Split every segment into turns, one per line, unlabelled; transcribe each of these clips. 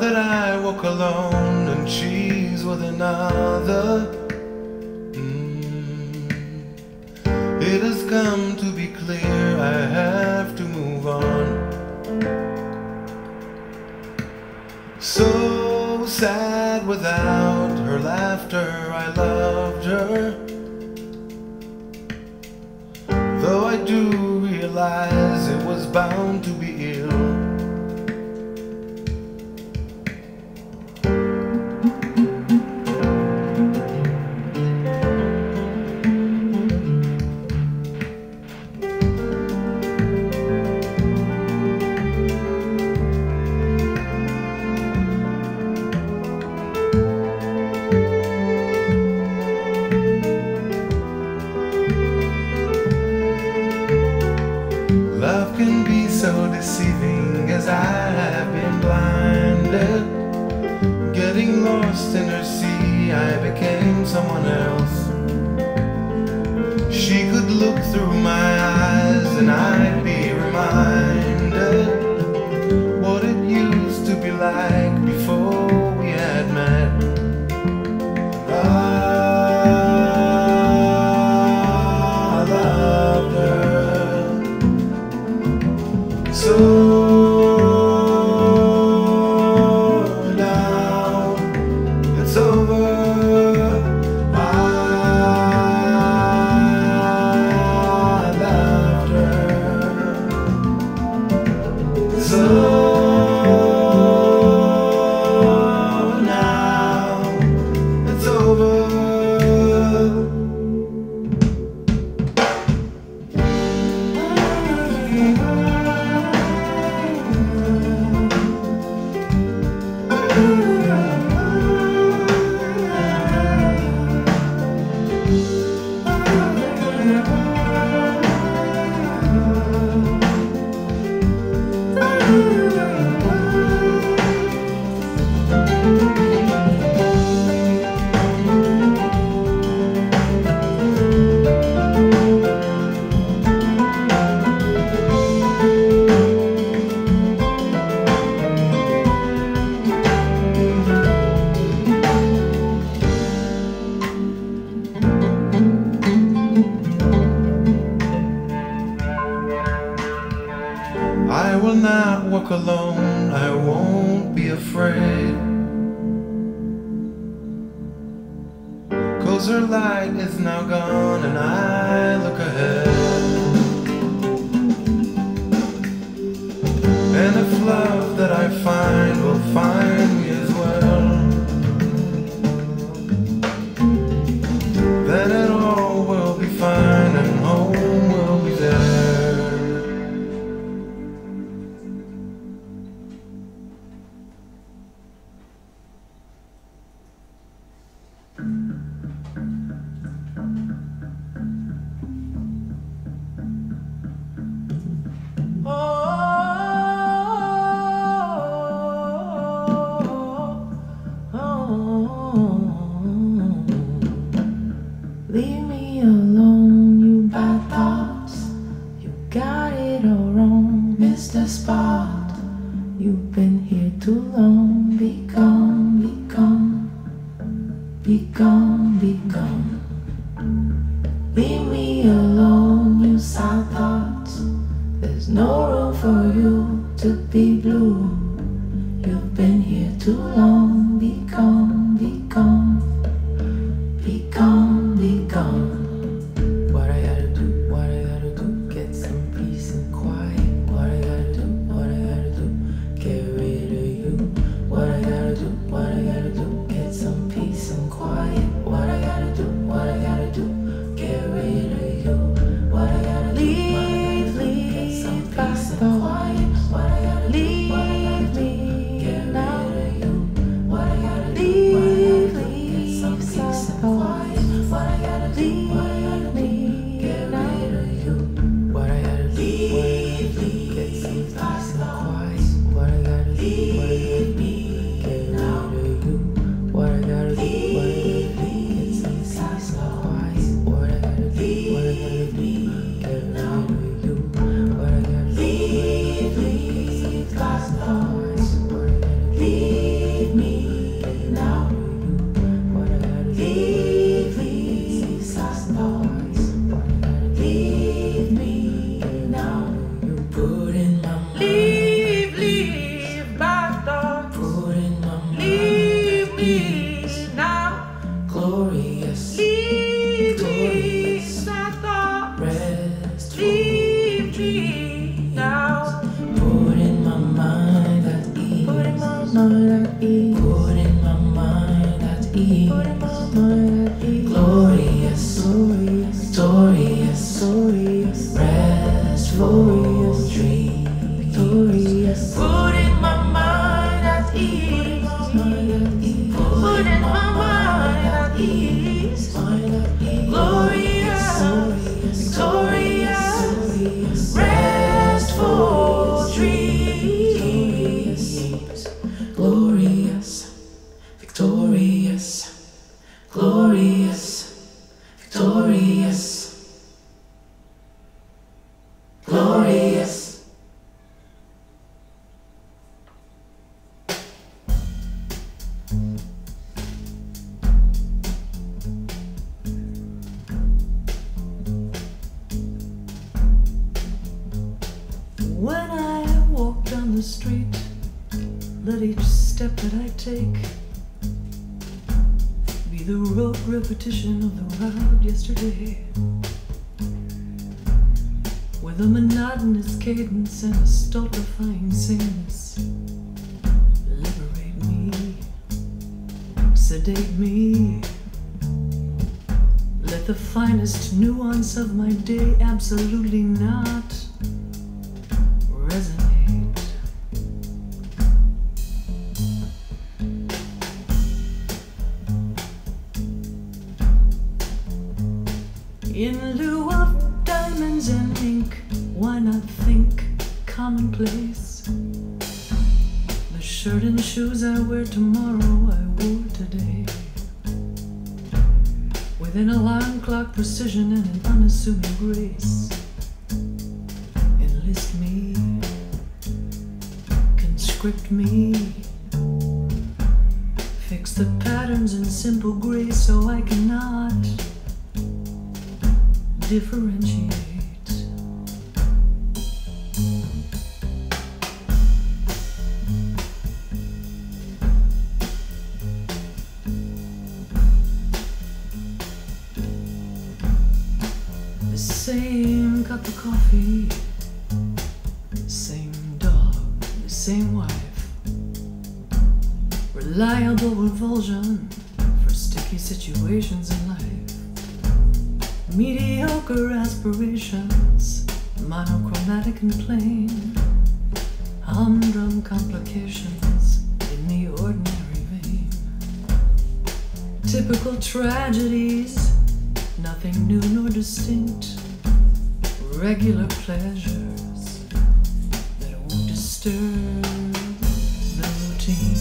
that I walk alone and she's with another, it has come to be clear I have to move on. So sad without her laughter, I loved her, though I do realize it was bound to be ill. Love can be so deceiving, as I have been blinded. Getting lost in her sea, I became someone else. She could look through my eyes and I'd be reminded what it used to be like before we had met. I loved her. So now it's over. I loved her. So now it's over. I will not walk alone, I won't be afraid, 'cause her light is now gone and I look ahead. And if love that I find will find me as well, then it all will be fine and home will be there.
Leave me alone, you bad thoughts. You got it all wrong, Mr. Spot. You've been here too long. Be gone, be gone, be gone, be gone. Leave me alone, you sad thoughts. There's no room for you to be blue. You've been here too long. Be gone, be gone, be gone, be gone. What I gotta do, what I gotta do, get some peace and quiet. What I gotta do, what I gotta do, get rid of you. What I gotta do, what I gotta do, get some peace and quiet. What I gotta do, what I gotta do, get rid of you. What I gotta do, leave, get some peace and quiet. What I gotta do, what I gotta do, get rid of you. What I gotta do, what I gotta do, get some peace and quiet. What I gotta do, what I gotta do, get rid of you. What I gotta do, what I gotta do, get some peace and quiet. What I gotta do, what I gotta do, get rid of you. What I gotta do, what I gotta do, get some peace and quiet. What I gotta do, what I gotta do, get rid of you. What I gotta do, what I gotta do, get some peace and quiet. What I gotta do, mind at ease. Putting my mind at ease. Putting my mind at ease. Glorious, glorious, victorious, glorious, restful dream, victorious. Putting my mind at ease. Putting my mind at ease. Glorious, victorious, restful dreams. Glorious, victorious, glorious, victorious, glorious. When I walk down the street, let each step that I take be the rote repetition of the route yesterday, with a monotonous cadence and a stultifying sameness. Liberate me, sedate me, let the finest nuance of my day absolutely not resonate. In lieu of diamonds and ink, why not think commonplace? The shirt and shoes I wear tomorrow, I wore today, with an alarm clock precision and an unassuming grace. Enlist me, conscript me, fix the patterns in simple grace so I cannot differentiate. The same cup of coffee, the same dog, the same wife, reliable revulsion for sticky situations in life. Mediocre aspirations, monochromatic and plain, humdrum complications in the ordinary vein. Typical tragedies, nothing new nor distinct, regular pleasures that won't disturb the routine.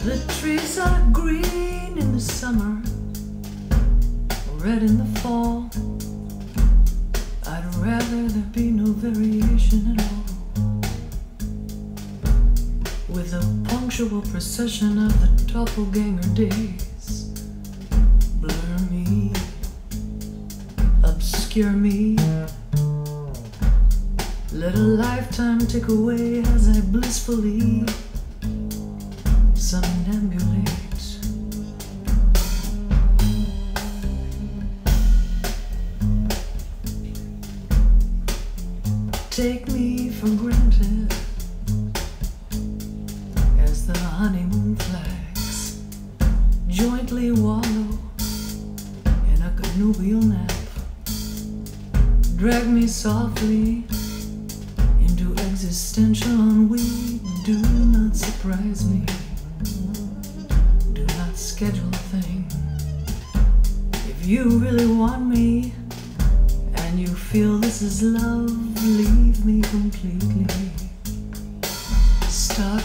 The trees are green in the summer, red in the fall. I'd rather there be no variation at all, with a punctual procession of the doppelganger days. Blur me, obscure me, let a lifetime tick away as I blissfully somnambulate. Take me for granted as the honeymoon flags jointly wallow in a connubial nap, drag me softly into existential ennui. Do not surprise me. Do not schedule a thing. If you really want me and you feel this is love, leave me completely. Start